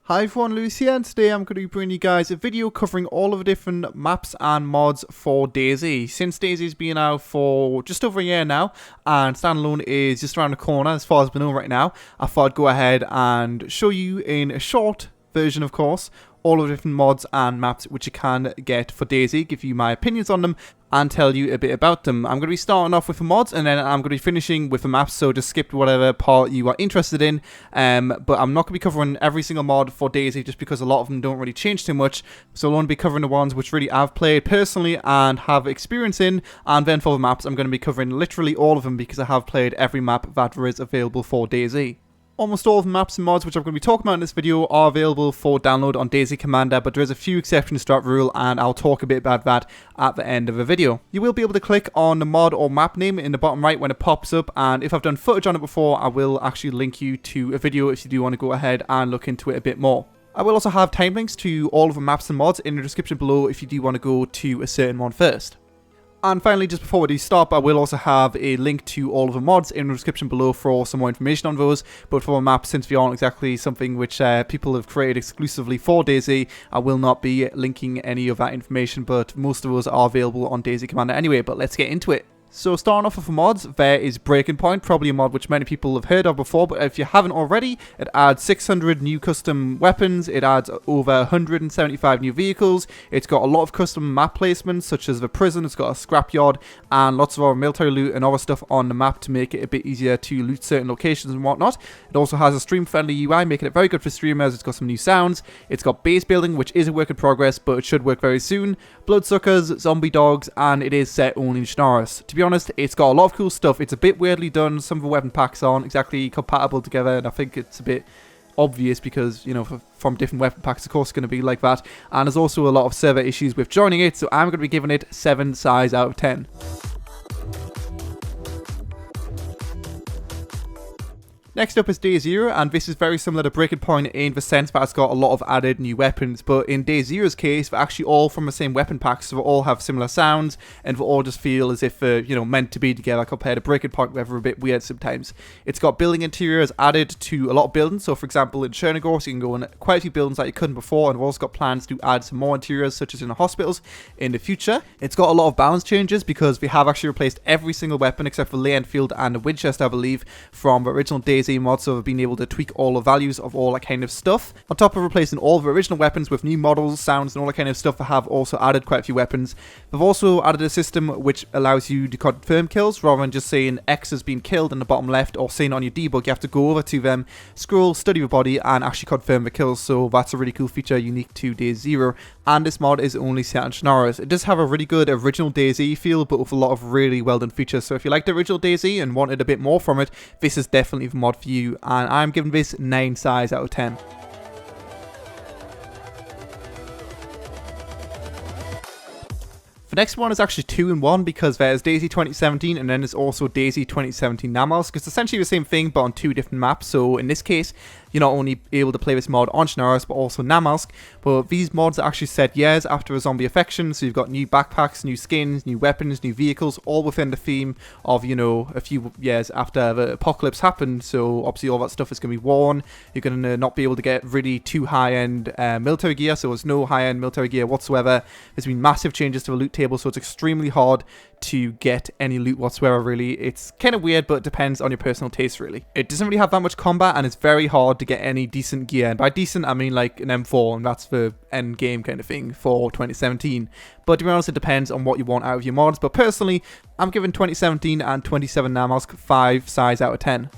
Hi everyone, Lewis here, and today I'm going to be bringing you guys a video covering all of the different maps and mods for DayZ. Since DayZ's been out for just over a year now, and standalone is just around the corner as far as we know right now, I thought I'd go ahead and show you in a short version, of course, all of the different mods and maps which you can get for DayZ, give you my opinions on them, and tell you a bit about them. I'm going to be starting off with the mods, and then I'm going to be finishing with the maps, so just skip whatever part you are interested in. But I'm not going to be covering every single mod for DayZ, just because a lot of them don't really change too much. So I'll only be covering the ones which really I've played personally and have experience in, and then for the maps, I'm going to be covering literally all of them, because I have played every map that there is available for DayZ. Almost all of the maps and mods which I'm going to be talking about in this video are available for download on DayZ Commander, but there is a few exceptions to that rule, and I'll talk a bit about that at the end of the video. You will be able to click on the mod or map name in the bottom right when it pops up, and if I've done footage on it before, I will actually link you to a video if you do want to go ahead and look into it a bit more. I will also have time links to all of the maps and mods in the description below if you do want to go to a certain one first. And finally, just before we do stop, I will also have a link to all of the mods in the description below for some more information on those. But for the maps, since they aren't exactly something which people have created exclusively for DayZ, I will not be linking any of that information, but most of those are available on DayZ Commander anyway. But let's get into it. So starting off with the mods, there is Breaking Point, probably a mod which many people have heard of before, but if you haven't already, it adds 600 new custom weapons, it adds over 175 new vehicles, it's got a lot of custom map placements such as the prison, it's got a scrapyard, and lots of other military loot and other stuff on the map to make it a bit easier to loot certain locations and whatnot. It also has a stream-friendly UI, making it very good for streamers. It's got some new sounds, it's got base building, which is a work in progress, but it should work very soon, bloodsuckers, zombie dogs, and it is set only in Chernarus. To be honest, it's got a lot of cool stuff. It's a bit weirdly done. Some of the weapon packs aren't exactly compatible together, and I think it's a bit obvious because, you know, from different weapon packs, of course, it's going to be like that. And there's also a lot of server issues with joining it, so I'm going to be giving it 7 size out of 10. Next up is DayZero, and this is very similar to Breaking Point in the sense that it's got a lot of added new weapons, but in DayZero's case, they're actually all from the same weapon pack, so they all have similar sounds, and they all just feel as if they're, you know, meant to be together compared to Breaking Point, where they're a bit weird sometimes. It's got building interiors added to a lot of buildings, so for example in Chernarus, you can go in quite a few buildings that you couldn't before, and we've also got plans to add some more interiors, such as in the hospitals, in the future. It's got a lot of balance changes, because we have actually replaced every single weapon, except for the Enfield and the Winchester, I believe, from the original DayZ mod, so we've been able to tweak all the values of all that kind of stuff. On top of replacing all the original weapons with new models, sounds, and all that kind of stuff, they have also added quite a few weapons. They've also added a system which allows you to confirm kills, rather than just saying X has been killed in the bottom left, or saying on your debug. You have to go over to them, scroll, study the body, and actually confirm the kills, so that's a really cool feature unique to DayZero, and this mod is only set on Chernarus. It does have a really good original DayZ feel, but with a lot of really well done features, so if you like the original DayZ and wanted a bit more from it, this is definitely the mod for you, and I'm giving this 9 size out of 10. The next one is actually 2 in 1, because there's DayZ 2017 and then there's also DayZ 2017 Namalsk. It's essentially the same thing but on 2 different maps, so in this case you're not only able to play this mod on Chernarus but also Namalsk, but these mods are actually set years after a zombie affection, so you've got new backpacks, new skins, new weapons, new vehicles, all within the theme of, you know, a few years after the apocalypse happened, so obviously all that stuff is going to be worn. You're going to not be able to get really too high-end military gear, so there's no high-end military gear whatsoever. There's been massive changes to the loot table, so it's extremely hard to get any loot whatsoever, really. It's kind of weird, but it depends on your personal taste, really. It doesn't really have that much combat, and it's very hard to get any decent gear, and by decent I mean like an M4, and that's the end game kind of thing for 2017. But to be honest, it depends on what you want out of your mods, but personally I'm giving 2017 and 27 Namalsk 5 size out of 10.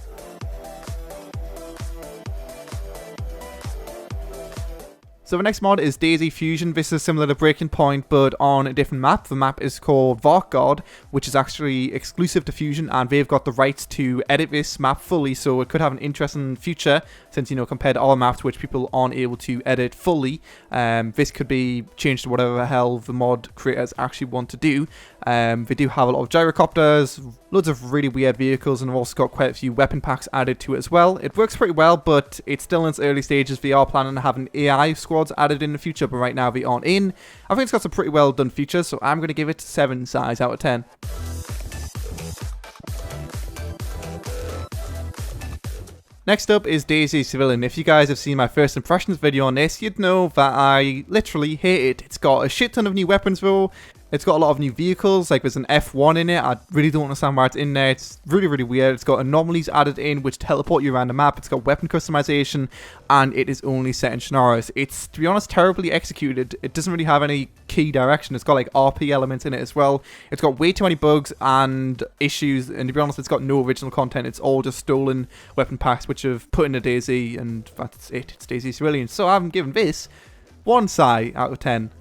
So the next mod is DayZ Fusion. This is similar to Breaking Point, but on a different map. The map is called Varkgard, which is actually exclusive to Fusion, and they've got the rights to edit this map fully, so it could have an interesting future, since, you know, compared to other maps which people aren't able to edit fully, this could be changed to whatever the hell the mod creators actually want to do. They do have a lot of gyrocopters, loads of really weird vehicles, and they've also got quite a few weapon packs added to it as well. It works pretty well, but it's still in its early stages. They are planning to have an AI squads added in the future, but right now they aren't in. I think it's got some pretty well done features, so I'm going to give it 7 size out of 10. Next up is DayZ Civlian. If you guys have seen my first impressions video on this, you'd know that I literally hate it. It's got a shit ton of new weapons though. It's got a lot of new vehicles, like there's an F1 in it. I really don't understand why it's in there. It's really, really weird. It's got anomalies added in which teleport you around the map. It's got weapon customization, and it is only set in scenarios. It's, to be honest, terribly executed. It doesn't really have any key direction. It's got like RP elements in it as well. It's got way too many bugs and issues, and to be honest, it's got no original content. It's all just stolen weapon packs which have put into DayZ, and that's it. It's DayZ Civlian. So I'm giving this 1 Psy out of 10.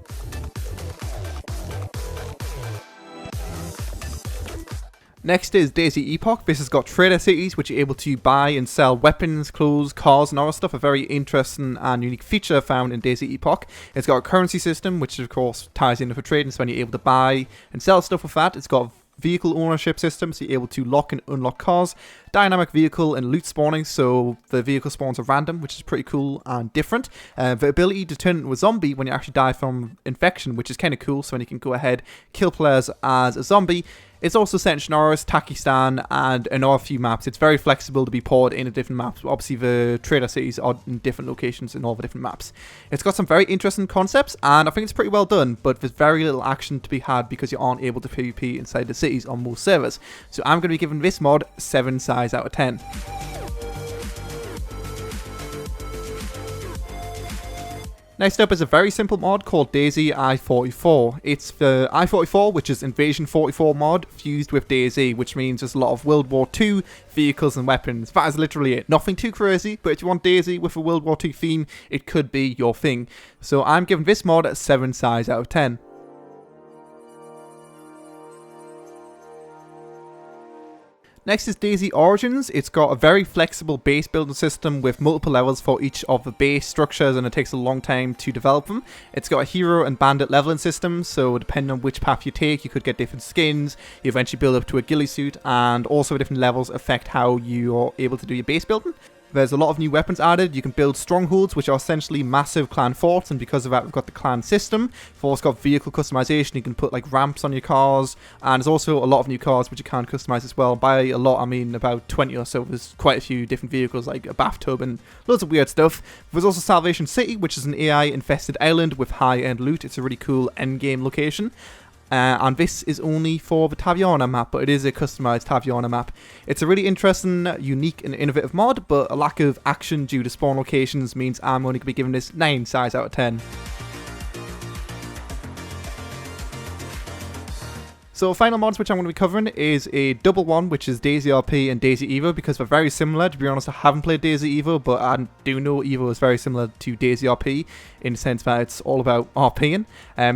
Next is DayZ Epoch. This has got trader cities which you're able to buy and sell weapons, clothes, cars and other stuff. A very interesting and unique feature found in DayZ Epoch. It's got a currency system which of course ties into for trading, so when you're able to buy and sell stuff with that. It's got vehicle ownership system, so you're able to lock and unlock cars, dynamic vehicle and loot spawning, so the vehicle spawns are random, which is pretty cool and different. The ability to turn into a zombie when you actually die from infection, which is kind of cool, so when you can go ahead, kill players as a zombie. It's also set in Scenarios, Takistan, and another few maps. It's very flexible to be ported into different maps. Obviously, the trader cities are in different locations in all the different maps. It's got some very interesting concepts, and I think it's pretty well done, but there's very little action to be had because you aren't able to PvP inside the cities on most servers. So I'm going to be giving this mod 7 Psys out of 10. Next up is a very simple mod called DayZ I44. It's the I44, which is Invasion 44 mod, fused with DayZ, which means there's a lot of World War II vehicles and weapons. That is literally it. Nothing too crazy, but if you want DayZ with a World War II theme, it could be your thing. So I'm giving this mod 7 Psys out of 10. Next is DayZ Origins. It's got a very flexible base building system with multiple levels for each of the base structures, and it takes a long time to develop them. It's got a hero and bandit leveling system, so depending on which path you take, you could get different skins. You eventually build up to a ghillie suit, and also different levels affect how you're able to do your base building. There's a lot of new weapons added. You can build strongholds, which are essentially massive clan forts, and because of that, we've got the clan system. We've also got vehicle customization. You can put like ramps on your cars, and there's also a lot of new cars which you can customize as well. By a lot, I mean about 20 or so. There's quite a few different vehicles, like a bathtub and loads of weird stuff. There's also Salvation City, which is an AI-infested island with high-end loot. It's a really cool endgame location. And this is only for the Taviana map, but it is a customized Taviana map. It's a really interesting, unique and innovative mod, but a lack of action due to spawn locations means I'm only going to be giving this 9 Psys out of 10. So final mods which I'm going to be covering is a double one, which is DayZRP and DayZ Evo, because they're very similar. To be honest, I haven't played DayZ Evo, but I do know Evo is very similar to DayZRP in the sense that it's all about RPing.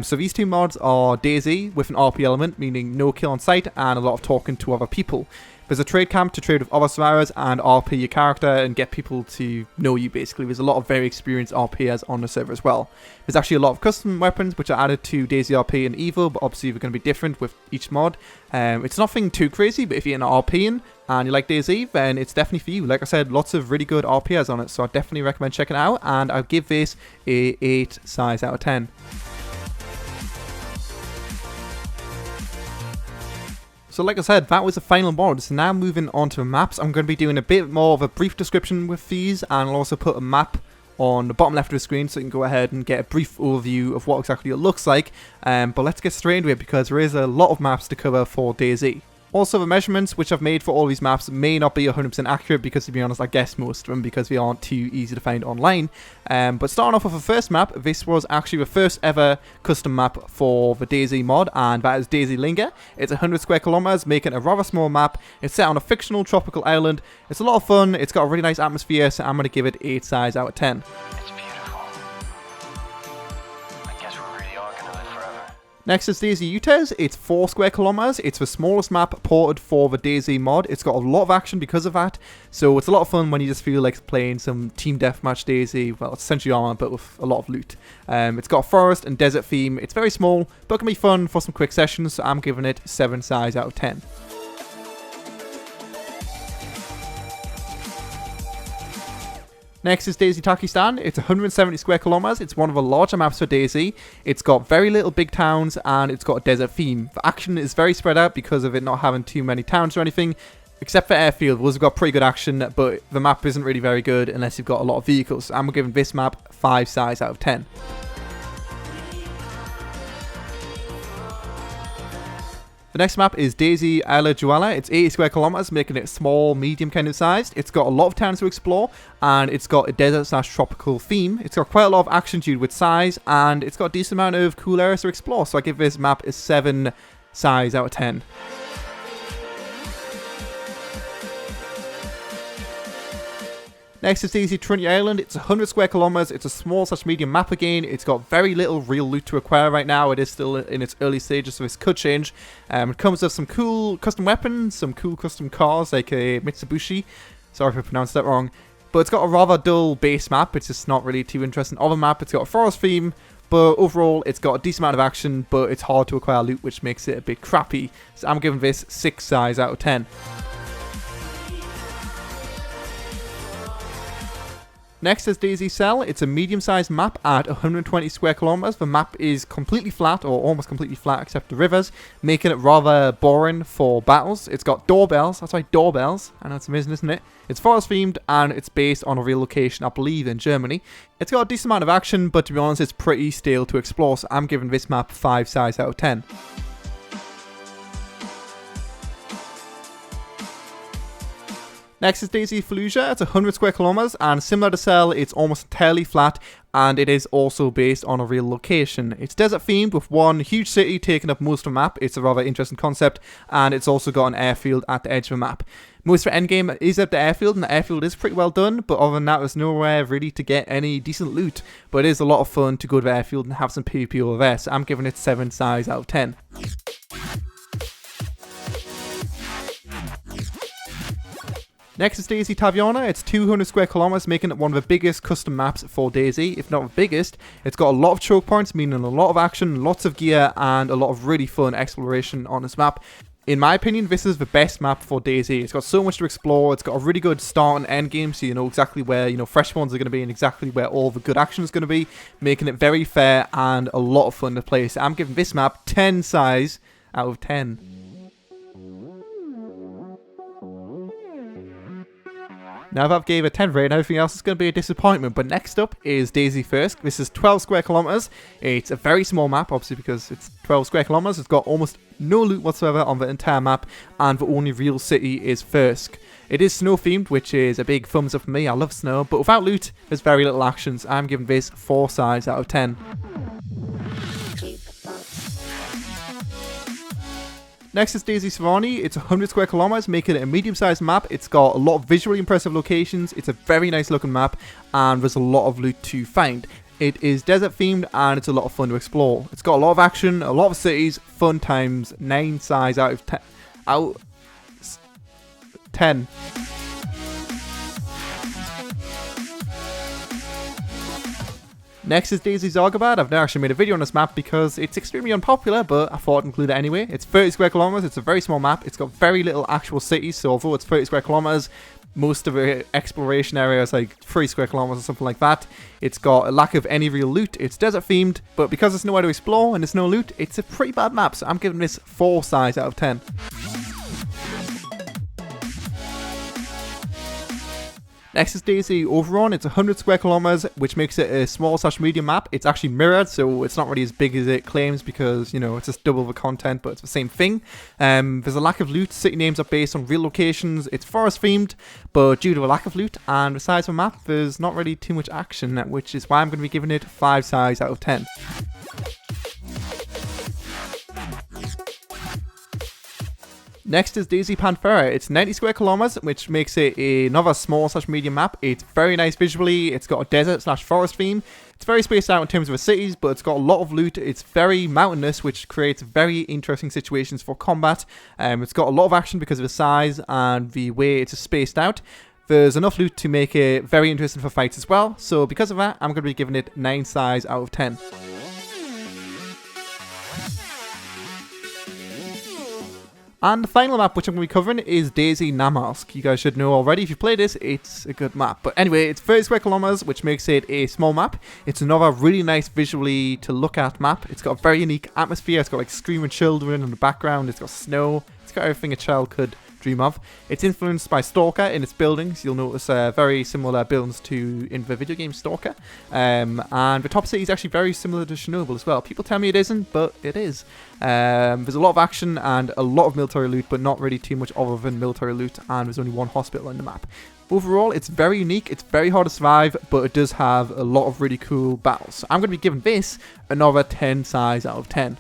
So these two mods are DayZ with an RP element, meaning no kill on sight and a lot of talking to other people. There's a trade camp to trade with other survivors and RP your character and get people to know you basically. There's a lot of very experienced RPers on the server as well. There's actually a lot of custom weapons which are added to DayZRP and Evo, but obviously they're going to be different with each mod. It's nothing too crazy, but if you're into RPing and you like DayZ, then it's definitely for you. Like I said, lots of really good RPers on it, so I definitely recommend checking it out, and I'll give this a 8 Psys out of 10. So like I said, that was the final mod. So now moving on to the maps, I'm going to be doing a bit more of a brief description with these, and I'll also put a map on the bottom left of the screen so you can go ahead and get a brief overview of what exactly it looks like. But let's get straight into it because there is a lot of maps to cover for DayZ. Also, the measurements which I've made for all these maps may not be 100% accurate because, to be honest, I guess most of them because they aren't too easy to find online. But starting off with the first map, this was actually the first ever custom map for the DayZ mod, and that is DayZ Lingor. It's 100 square kilometers, making a rather small map. It's set on a fictional tropical island. It's a lot of fun. It's got a really nice atmosphere, so I'm going to give it 8 Psys out of 10. Next is DayZ Utes. It's 4 square kilometers. It's the smallest map ported for the DayZ mod. It's got a lot of action because of that, so it's a lot of fun when you just feel like playing some team deathmatch DayZ. Well, it's essentially armor, but with a lot of loot. It's got a forest and desert theme. It's very small, but it can be fun for some quick sessions, so I'm giving it 7 Psys out of 10. Next is DayZ Takistan. It's 170 square kilometers. It's one of the larger maps for DayZ. It's got very little big towns and it's got a desert theme. The action is very spread out because of it not having too many towns or anything. except for airfield. Those have got pretty good action, but the map isn't really very good unless you've got a lot of vehicles. So I'm giving this map 5 stars out of 10. The next map is DayZ Isla Duala. It's 80 square kilometers, making it small, medium kind of sized. It's got a lot of towns to explore, and it's got a desert/tropical theme. It's got quite a lot of action due with size, and it's got a decent amount of cool areas to explore. So I give this map a 7 stars out of 10. Next is DayZ Trinity Island. It's 100 square kilometers. It's a small/medium map again. It's got very little real loot to acquire right now. It is still in its early stages, so this could change. It comes with some cool custom weapons, some cool custom cars like a Mitsubishi. Sorry if I pronounced that wrong. But it's got a rather dull base map. It's just not really too interesting of a map. It's got a forest theme, but overall it's got a decent amount of action, but it's hard to acquire loot, which makes it a bit crappy. So I'm giving this 6 stars out of 10. Next is DayZ Celle. It's a medium-sized map at 120 square kilometers. The map is completely flat, or almost completely flat, except the rivers, making it rather boring for battles. It's got doorbells. That's right, doorbells. I know it's amazing, isn't it? It's forest-themed, and it's based on a real location, I believe, in Germany. It's got a decent amount of action, but to be honest, it's pretty stale to explore, so I'm giving this map 5 stars out of 10. Next is DayZ Fallujah. It's 100 square kilometers, and similar to Celle, it's almost entirely flat, and it is also based on a real location. It's desert themed with one huge city taking up most of the map. It's a rather interesting concept, and it's also got an airfield at the edge of the map. Most of the endgame is at the airfield, and the airfield is pretty well done, but other than that, there's nowhere really to get any decent loot. But it is a lot of fun to go to the airfield and have some PvP over there, so I'm giving it 7 stars out of 10. Next is DayZ Taviana. It's 200 square kilometers, making it one of the biggest custom maps for DayZ, if not the biggest. It's got a lot of choke points, meaning a lot of action, lots of gear, and a lot of really fun exploration on this map. In my opinion, this is the best map for DayZ. It's got so much to explore. It's got a really good start and end game, so you know exactly where fresh ones are going to be and exactly where all the good action is going to be, making it very fair and a lot of fun to play. So I'm giving this map 10 stars out of 10. Now if I've gave a 10 rate, everything else is going to be a disappointment. But next up is DayZ Thirsk. This is 12 square kilometers. It's a very small map, obviously, because it's 12 square kilometers. It's got almost no loot whatsoever on the entire map, and the only real city is Thirsk. It is snow themed, which is a big thumbs up for me. I love snow, but without loot, there's very little actions. I'm giving this 4 stars out of 10. Next is DayZ Sahrani. It's 100 square kilometers, making it a medium-sized map. It's got a lot of visually impressive locations. It's a very nice looking map, and there's a lot of loot to find. It is desert themed, and it's a lot of fun to explore. It's got a lot of action, a lot of cities, fun times. 9 stars out of 10. Next is DayZ Zargabad. I've never actually made a video on this map because it's extremely unpopular, but I thought I'd include it anyway. It's 30 square kilometers. It's a very small map. It's got very little actual cities, so although it's 30 square kilometers, most of the exploration area is like 3 square kilometers or something like that. It's got a lack of any real loot. It's desert themed, but because there's nowhere to explore and there's no loot, it's a pretty bad map, so I'm giving this 4 stars out of 10. Next is DayZ Ovaron. It's 100 square kilometers, which makes it a small/medium map. It's actually mirrored, so it's not really as big as it claims because, it's just double the content, but it's the same thing. There's a lack of loot. City names are based on real locations. It's forest themed, but due to a lack of loot and the size of the map, there's not really too much action, which is why I'm going to be giving it 5 stars out of 10. Next is DayZ Panthera. It's 90 square kilometers, which makes it another small/medium map. It's very nice visually. It's got a desert/forest theme. It's very spaced out in terms of the cities, but it's got a lot of loot. It's very mountainous, which creates very interesting situations for combat. It's got a lot of action because of the size and the way it's spaced out. There's enough loot to make it very interesting for fights as well. So because of that, I'm going to be giving it 9 stars out of 10. And the final map which I'm going to be covering is DayZ Namalsk. You guys should know already if you play this, it's a good map. But anyway, it's 30 square kilometers, which makes it a small map. It's another really nice visually to look at map. It's got a very unique atmosphere. It's got like screaming children in the background. It's got snow. It's got everything a child could dream of. It's influenced by Stalker in its buildings. You'll notice very similar buildings to in the video game Stalker. And the top city is actually very similar to Chernobyl as well. People tell me it isn't, but it is. There's a lot of action and a lot of military loot, but not really too much other than military loot, and there's only one hospital on the map. Overall, it's very unique, it's very hard to survive, but it does have a lot of really cool battles. So I'm going to be giving this another 10 size out of 10.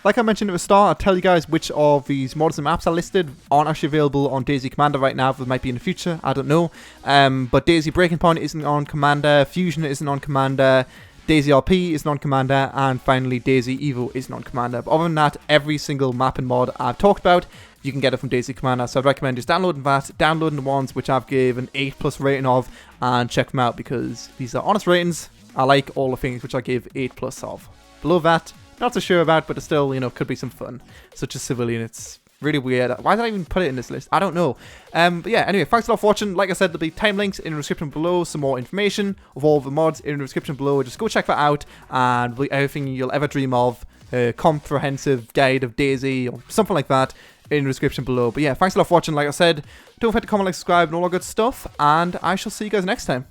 Like I mentioned at the start, I'll tell you guys which of these mods and maps I listed aren't actually available on DayZ Commander right now, but they might be in the future, I don't know. But DayZ Breaking Point isn't on Commander, Fusion isn't on Commander, DayZRP isn't on Commander, and finally DayZ Evo isn't on Commander. But other than that, every single map and mod I've talked about, you can get it from DayZ Commander, so I'd recommend just downloading that, downloading the ones which I've given 8+ rating of, and check them out because these are honest ratings. I like all the things which I give 8+ of. Below that, not so sure about, but it's still, you know, could be some fun, such as Civlian. It's really weird. Why did I even put it in this list? I don't know. But yeah, anyway, thanks a lot for watching. Like I said, there'll be time links in the description below, some more information of all the mods in the description below. Just go check that out, and everything you'll ever dream of, a comprehensive guide of DayZ or something like that, in the description below. But yeah, thanks a lot for watching. Like I said, don't forget to comment, like, subscribe, and all that good stuff, and I shall see you guys next time.